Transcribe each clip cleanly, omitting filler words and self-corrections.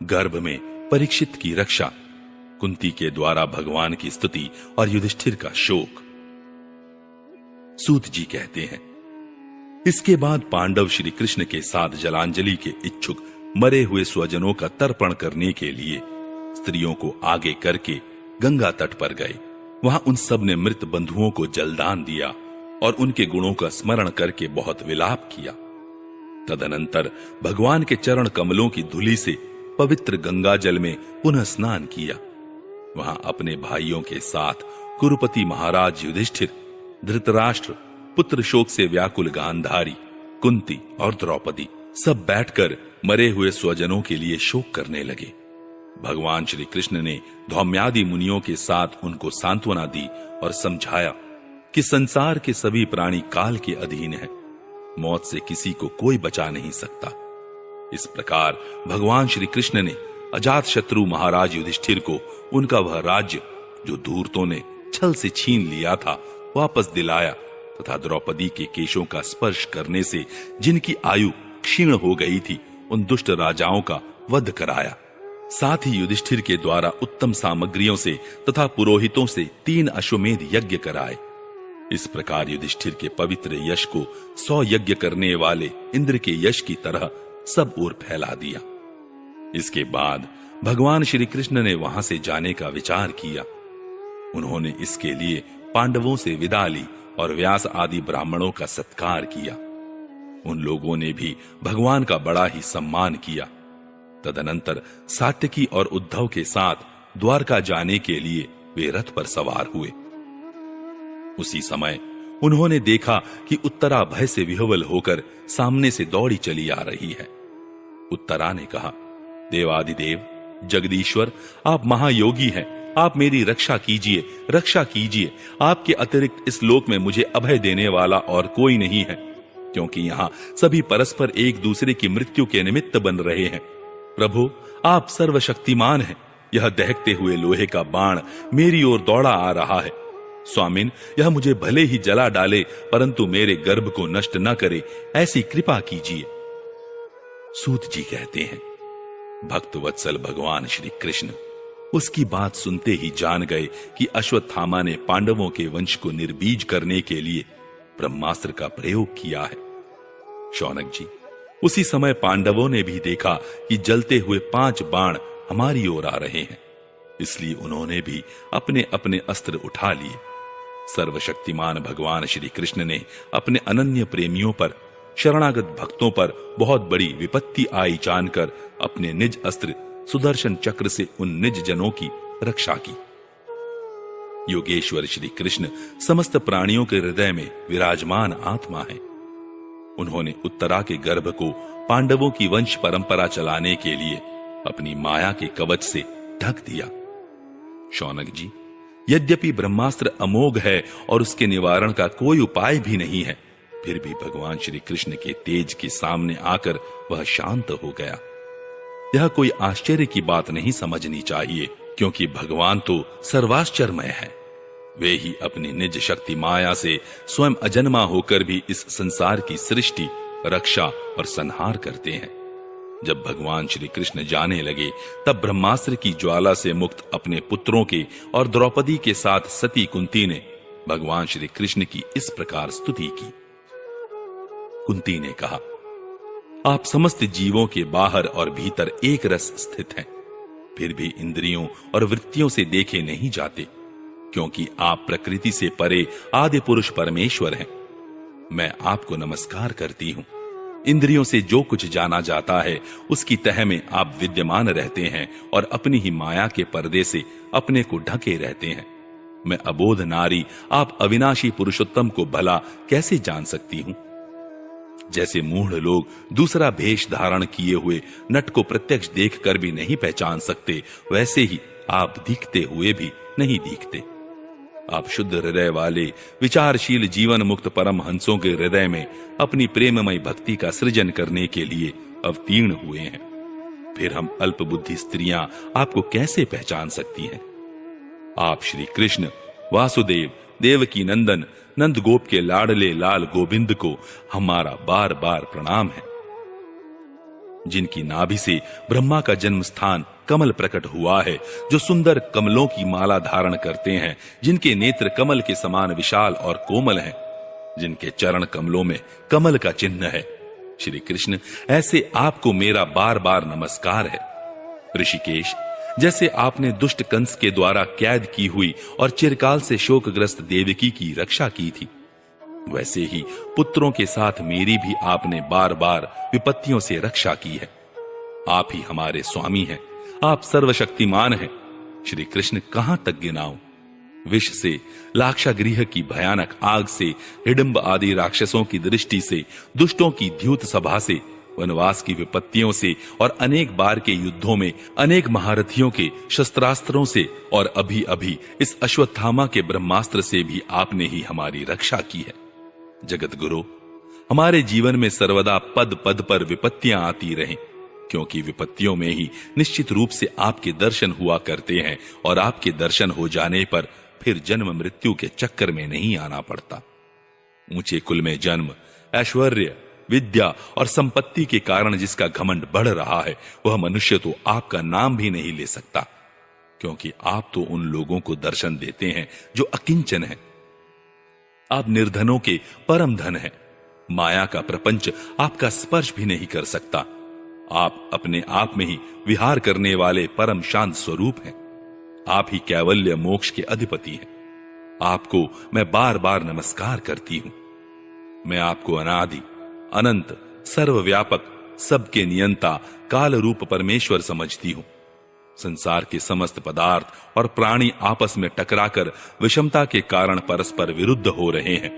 गर्भ में परीक्षित की रक्षा, कुंती के द्वारा भगवान की स्तुति और युधिष्ठिर का शोक। सूत जी कहते हैं, इसके बाद पांडव श्री कृष्ण के साथ जलांजलि के इच्छुक मरे हुए स्वजनों का तर्पण करने के लिए स्त्रियों को आगे करके गंगा तट पर गए। वहां उन सब ने मृत बंधुओं को जलदान दिया और उनके गुणों का स्मरण करके बहुत विलाप किया। तदनंतर भगवान के चरण कमलों की धूलि से पवित्र गंगा जल में पुनः स्नान किया। वहां अपने भाइयों के साथ कुरुपति महाराज युधिष्ठिर, धृतराष्ट्र, पुत्र शोक से व्याकुल गांधारी, कुंती और द्रौपदी सब बैठकर मरे हुए स्वजनों के लिए शोक करने लगे। भगवान श्री कृष्ण ने धौम्यादि मुनियों के साथ उनको सांत्वना दी और समझाया कि संसार के सभी प्राणी काल के अधीन हैं, मौत से किसी को कोई बचा नहीं सकता। इस प्रकार भगवान श्री कृष्ण ने अजात शत्रु महाराज युधिष्ठिर को उनका वह राज्य जो धूर्तों ने छल से छीन लिया था वापस दिलाया तथा द्रौपदी के केशों का स्पर्श करने से जिनकी आयु क्षीण हो गई थी उन दुष्ट राजाओं का वध कराया। साथ ही युधिष्ठिर के द्वारा उत्तम सामग्रियों से तथा पुरोहितों से 3 अश्वमेध यज्ञ कराए। इस प्रकार युधिष्ठिर के पवित्र यश को 100 यज्ञ करने वाले इंद्र के यश की तरह सब ओर फैला दिया। इसके बाद भगवान श्री कृष्ण ने वहां से जाने का विचार किया। उन्होंने इसके लिए पांडवों से विदा ली और व्यास आदि ब्राह्मणों का सत्कार किया। उन लोगों ने भी भगवान का बड़ा ही सम्मान किया। तदनंतर सात्यकी और उद्धव के साथ द्वारका जाने के लिए वे रथ पर सवार हुए। उसी समय उन्होंने देखा कि उत्तरा भय से विह्वल होकर सामने से दौड़ी चली आ रही है। उत्तरा ने कहा, देवादिदेव जगदीश्वर, आप महायोगी हैं, आप मेरी रक्षा कीजिए, रक्षा कीजिए। आपके अतिरिक्त इस लोक में मुझे अभय देने वाला और कोई नहीं है, क्योंकि यहां सभी परस्पर एक दूसरे की मृत्यु के निमित्त बन रहे हैं। प्रभु, आप सर्वशक्तिमान हैं। यह दहकते हुए लोहे का बाण मेरी ओर दौड़ा आ रहा है। स्वामिन, यह मुझे भले ही जला डाले परंतु मेरे गर्भ को नष्ट न करे, ऐसी कृपा कीजिए। सूत जी कहते हैं, भक्त वत्सल भगवान श्री कृष्ण उसकी बात सुनते ही जान गए कि अश्वत्थामा ने पांडवों के वंश को निर्बीज करने के लिए ब्रह्मास्त्र का प्रयोग किया है। शौनक जी, उसी समय पांडवों ने भी देखा कि जलते हुए 5 बाण हमारी ओर आ रहे हैं, इसलिए उन्होंने भी अपने अपने अस्त्र उठा लिए। सर्वशक्तिमान भगवान श्री कृष्ण ने अपने अनन्य प्रेमियों पर, शरणागत भक्तों पर बहुत बड़ी विपत्ति आई जानकर अपने निज अस्त्र सुदर्शन चक्र से उन निज जनों की रक्षा की। योगेश्वर श्री कृष्ण समस्त प्राणियों के हृदय में विराजमान आत्मा है। उन्होंने उत्तरा के गर्भ को पांडवों की वंश परंपरा चलाने के लिए अपनी माया के कवच से ढक दिया। शौनक जी, यद्यपि ब्रह्मास्त्र अमोघ है और उसके निवारण का कोई उपाय भी नहीं है, फिर भी भगवान श्री कृष्ण के तेज के सामने आकर वह शांत हो गया। यह कोई आश्चर्य की बात नहीं समझनी चाहिए, क्योंकि भगवान तो सर्वाश्चर्यमय है। वे ही अपनी निज शक्ति माया से स्वयं अजन्मा होकर भी इस संसार की सृष्टि, रक्षा और संहार करते हैं। जब भगवान श्री कृष्ण जाने लगे तब ब्रह्मास्त्र की ज्वाला से मुक्त अपने पुत्रों के और द्रौपदी के साथ सती कुंती ने भगवान श्री कृष्ण की इस प्रकार स्तुति की। कुंती ने कहा, आप समस्त जीवों के बाहर और भीतर एक रस स्थित हैं, फिर भी इंद्रियों और वृत्तियों से देखे नहीं जाते, क्योंकि आप प्रकृति से परे आदि पुरुष परमेश्वर हैं। मैं आपको नमस्कार करती हूं। इंद्रियों से जो कुछ जाना जाता है उसकी तह में आप विद्यमान रहते हैं और अपनी ही माया के पर्दे से अपने को ढके रहते हैं। मैं अबोध नारी आप अविनाशी पुरुषोत्तम को भला कैसे जान सकती हूं? जैसे मूढ़ लोग दूसरा भेष धारण किए हुए नट को प्रत्यक्ष देखकर भी नहीं पहचान सकते, वैसे ही आप दिखते हुए भी नहीं दिखते। आप शुद्ध हृदय वाले विचारशील जीवन मुक्त परम हंसों के हृदय में अपनी प्रेममय भक्ति का सृजन करने के लिए अवतीर्ण हुए हैं। फिर हम अल्प बुद्धि स्त्रियां आपको कैसे पहचान सकती हैं? आप श्री कृष्ण, वासुदेव, देवकी नंदन, नंद गोप के लाडले लाल गोविंद को हमारा बार बार प्रणाम है। जिनकी नाभि से ब्रह्मा का जन्म स्थान कमल प्रकट हुआ है, जो सुंदर कमलों की माला धारण करते हैं, जिनके नेत्र कमल के समान विशाल और कोमल हैं, जिनके चरण कमलों में कमल का चिन्ह है। श्री कृष्ण, ऐसे आपको मेरा बार बार नमस्कार है। ऋषिकेश, जैसे आपने दुष्ट कंस के द्वारा कैद की हुई और चिरकाल से शोकग्रस्त देवकी की रक्षा की थी, वैसे ही पुत्रों के साथ मेरी भी आपने बार बार विपत्तियों से रक्षा की है। आप ही हमारे स्वामी हैं, आप सर्वशक्तिमान हैं। श्री कृष्ण, कहां तक गिनाऊं? विष से, लाक्षागृह की भयानक आग से, हिडंब आदि राक्षसों की दृष्टि से, दुष्टों की द्यूत सभा से, वनवास की विपत्तियों से और अनेक बार के युद्धों में अनेक महारथियों के शस्त्रास्त्रों से और अभी अभी इस अश्वत्थामा के ब्रह्मास्त्र से भी आपने ही हमारी रक्षा की है। जगत गुरु, हमारे जीवन में सर्वदा पद पद पर विपत्तियां आती रहें, क्योंकि विपत्तियों में ही निश्चित रूप से आपके दर्शन हुआ करते हैं और आपके दर्शन हो जाने पर फिर जन्म मृत्यु के चक्कर में नहीं आना पड़ता। ऊंचे कुल में जन्म, ऐश्वर्य, विद्या और संपत्ति के कारण जिसका घमंड बढ़ रहा है, वह मनुष्य तो आपका नाम भी नहीं ले सकता, क्योंकि आप तो उन लोगों को दर्शन देते हैं जो अकिंचन हैं। आप निर्धनों के परम धन हैं। माया का प्रपंच आपका स्पर्श भी नहीं कर सकता। आप अपने आप में ही विहार करने वाले परम शांत स्वरूप हैं। आप ही कैवल्य मोक्ष के अधिपति हैं। आपको मैं बार बार नमस्कार करती हूं। मैं आपको अनादि, अनंत, सर्वव्यापक, सबके नियंता, काल रूप परमेश्वर समझती हूं। संसार के समस्त पदार्थ और प्राणी आपस में टकराकर विषमता के कारण परस्पर विरुद्ध हो रहे हैं,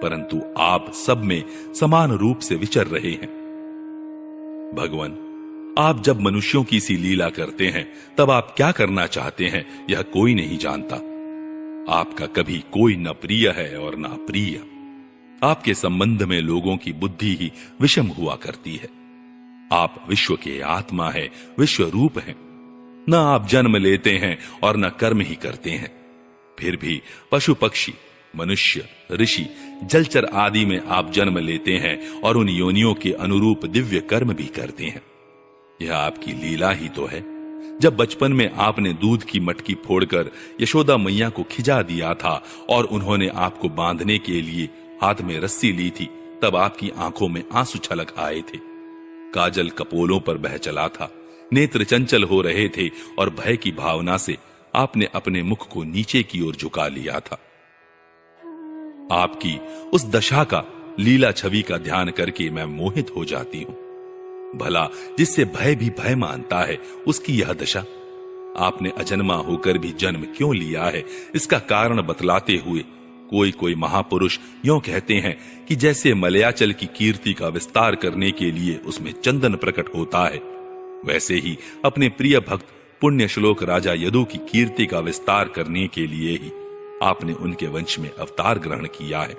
परंतु आप सब में समान रूप से विचर रहे हैं। भगवान, आप जब मनुष्यों की सी लीला करते हैं, तब आप क्या करना चाहते हैं यह कोई नहीं जानता। आपका कभी कोई न प्रिय है और न अप्रिय। आपके संबंध में लोगों की बुद्धि ही विषम हुआ करती है। आप विश्व के आत्मा है, विश्व रूप हैं। न आप जन्म लेते हैं और न कर्म ही करते हैं, फिर भी पशु पक्षी, मनुष्य, ऋषि, जलचर आदि में आप जन्म लेते हैं और उन योनियों के अनुरूप दिव्य कर्म भी करते हैं। यह आपकी लीला ही तो है। जब बचपन में आपने दूध की मटकी फोड़कर यशोदा मैया को खिजा दिया था और उन्होंने आपको बांधने के लिए हाथ में रस्सी ली थी, तब आपकी आंखों में आंसू छलक आए थे। काजल कपोलों पर बह चला था, नेत्र चंचल हो रहे थे और भय की भावना से आपने अपने मुख को नीचे की ओर झुका लिया था। आपकी उस दशा का, लीला छवि का ध्यान करके मैं मोहित हो जाती हूं। भला जिससे भय भी भय मानता है, उसकी यह दशा। आपने अजन्मा होकर भी जन्म क्यों लिया है, इसका कारण बतलाते हुए कोई कोई महापुरुष यों कहते हैं कि जैसे मलयाचल की कीर्ति का विस्तार करने के लिए उसमें चंदन प्रकट होता है, वैसे ही अपने प्रिय भक्त पुण्य श्लोक राजा यदु की कीर्ति का विस्तार करने के लिए ही आपने उनके वंश में अवतार ग्रहण किया है।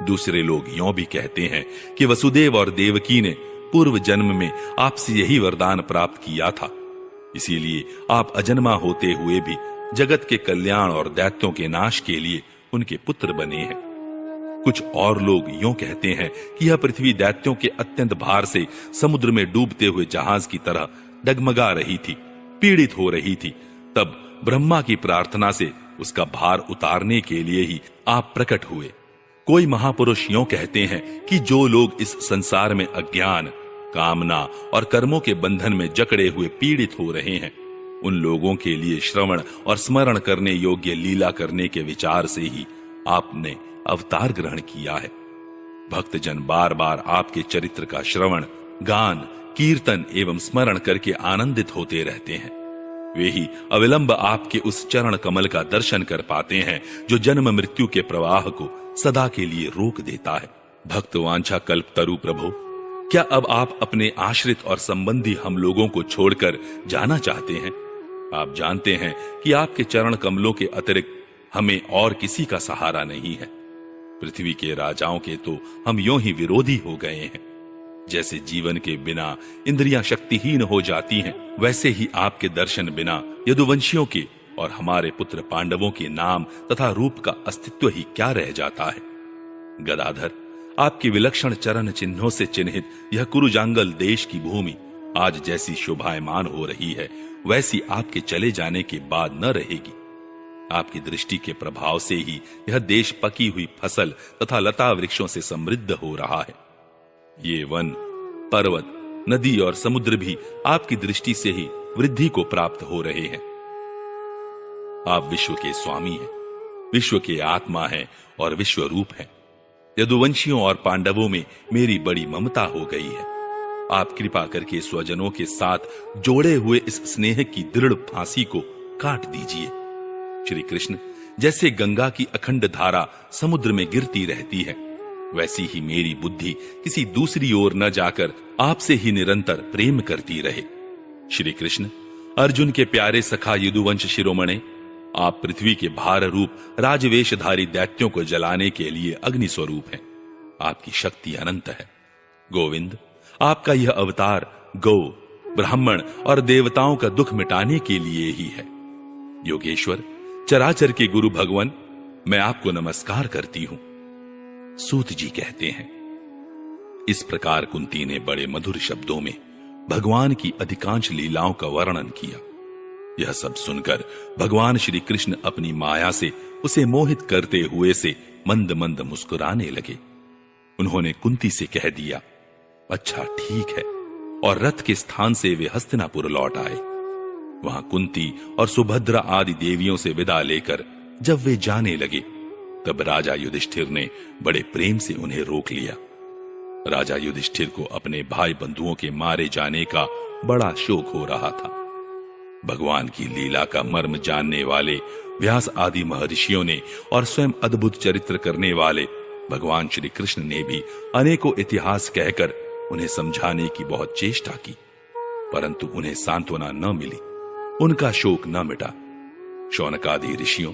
दूसरे लोग यों भी कहते हैं कि वसुदेव और देवकी ने पूर्व जन्म में आपसे यही वरदान प्राप्त किया था, इसीलिए आप अजन्मा होते हुए भी जगत के कल्याण और दैत्यों के नाश के लिए उनके पुत्र बने हैं। कुछ और लोग यों कहते हैं कि यह पृथ्वी दैत्यों के अत्यंत भार से समुद्र में डूबते हुए जहाज की तरह डगमगा रही थी, पीड़ित हो रही थी। तब ब्रह्मा की प्रार्थना से उसका भार उतारने के लिए ही आप प्रकट हुए। कोई महापुरुष यों कहते हैं कि जो लोग इस संसार में अज्ञान, कामना और कर्मों के बंधन में जकड़े हुए पीड़ित हो रहे हैं, उन लोगों के लिए श्रवण और स्मरण करने योग्य लीला करने के विचार से ही आपने अवतार ग्रहण किया है। भक्तजन बार बार आपके चरित्र का श्रवण, गान, कीर्तन एवं स्मरण करके आनंदित होते रहते हैं। वे ही अविलंब आपके उस चरण कमल का दर्शन कर पाते हैं जो जन्म मृत्यु के प्रवाह को सदा के लिए रोक देता है। भक्त वांछा कल्प तरु प्रभु, क्या अब आप अपने आश्रित और संबंधी हम लोगों को छोड़कर जाना चाहते हैं? आप जानते हैं कि आपके चरण कमलों के अतिरिक्त हमें और किसी का सहारा नहीं है। पृथ्वी के राजाओं के तो हम यों ही विरोधी हो गए हैं। जैसे जीवन के बिना इंद्रियां शक्तिहीन हो जाती हैं, वैसे ही आपके दर्शन बिना यदुवंशियों के और हमारे पुत्र पांडवों के नाम तथा रूप का अस्तित्व ही क्या रह जाता है। गदाधर, आपके विलक्षण चरण चिन्हों से चिन्हित यह कुरुजांगल देश की भूमि आज जैसी शोभायमान हो रही है, वैसी आपके चले जाने के बाद न रहेगी। आपकी दृष्टि के प्रभाव से ही यह देश पकी हुई फसल तथा लता वृक्षों से समृद्ध हो रहा है। ये वन, पर्वत, नदी और समुद्र भी आपकी दृष्टि से ही वृद्धि को प्राप्त हो रहे हैं। आप विश्व के स्वामी हैं, विश्व के आत्मा हैं और विश्व रूप हैं। यदुवंशियों और पांडवों में मेरी बड़ी ममता हो गई है। आप कृपा करके स्वजनों के साथ जोड़े हुए इस स्नेह की दृढ़ फांसी को काट दीजिए। श्री कृष्ण, जैसे गंगा की अखंड धारा समुद्र में गिरती रहती है, वैसी ही मेरी बुद्धि किसी दूसरी ओर न जाकर आपसे ही निरंतर प्रेम करती रहे। श्री कृष्ण, अर्जुन के प्यारे सखा यदुवंश शिरोमणे, आप पृथ्वी के भार रूप राजवेशधारी दैत्यों को जलाने के लिए अग्नि स्वरूप हैं। आपकी शक्ति अनंत है। गोविंद, आपका यह अवतार गौ, ब्राह्मण और देवताओं का दुख मिटाने के लिए ही है। योगेश्वर, चराचर के गुरु भगवान, मैं आपको नमस्कार करती हूं। सूत जी कहते हैं, इस प्रकार कुंती ने बड़े मधुर शब्दों में भगवान की अधिकांश लीलाओं का वर्णन किया। यह सब सुनकर भगवान श्री कृष्ण अपनी माया से उसे मोहित करते हुए से मंद मंद मुस्कुराने लगे। उन्होंने कुंती से कह दिया, अच्छा ठीक है, और रथ के स्थान से वे हस्तिनापुर लौट आए। वहां कुंती और सुभद्रा आदि देवियों से विदा लेकर जब वे जाने लगे, तब राजा युधिष्ठिर ने बड़े प्रेम से उन्हें रोक लिया। राजा युधिष्ठिर को अपने भाई बंधुओं के मारे जाने का बड़ा शोक हो रहा था। भगवान की लीला का मर्म जानने वाले व्यास आदि महर्षियों ने और स्वयं अद्भुत चरित्र करने वाले भगवान श्री कृष्ण ने भी अनेकों इतिहास कहकर उन्हें समझाने की बहुत चेष्टा की, परंतु उन्हें सांत्वना न मिली, उनका शोक न मिटा। शौनकादि ऋषियों,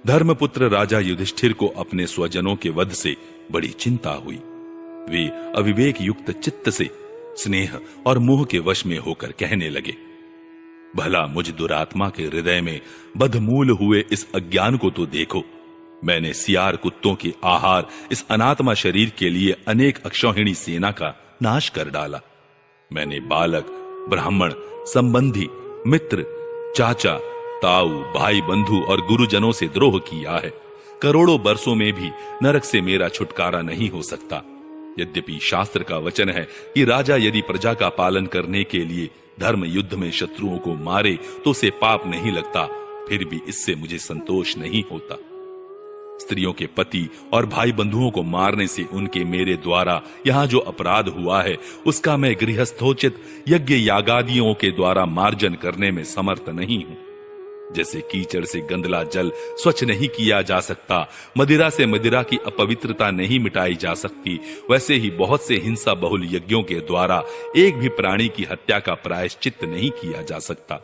धर्मपुत्र राजा युधिष्ठिर को अपने स्वजनों के वध से बड़ी चिंता हुई। वे अविवेक युक्त चित्त से स्नेह और मोह के वश में होकर कहने लगे, भला मुझ दुरात्मा के हृदय में बदमूल हुए इस अज्ञान को तो देखो। मैंने सियार कुत्तों के आहार इस अनात्मा शरीर के लिए अनेक अक्षौहिणी सेना का नाश कर डाला। मैंने बालक, ब्राह्मण, संबंधी, मित्र, चाचा, ताऊ, भाई बंधु और गुरुजनों से द्रोह किया है। करोड़ों बरसों में भी नरक से मेरा छुटकारा नहीं हो सकता। यद्यपि शास्त्र का वचन है कि राजा यदि प्रजा का पालन करने के लिए धर्म युद्ध में शत्रुओं को मारे तो उसे पाप नहीं लगता, फिर भी इससे मुझे संतोष नहीं होता। स्त्रियों के पति और भाई बंधुओं को मारने से उनके मेरे द्वारा यहां जो अपराध हुआ है, उसका मैं गृहस्थोचित यज्ञ यागादियों के द्वारा मार्जन करने में समर्थ नहीं हूं। जैसे कीचड़ से गंदला जल स्वच्छ नहीं किया जा सकता, मदिरा से मदिरा की अपवित्रता नहीं मिटाई जा सकती, वैसे ही बहुत से हिंसा बहुल यज्ञों के द्वारा एक भी प्राणी की हत्या का प्रायश्चित नहीं किया जा सकता।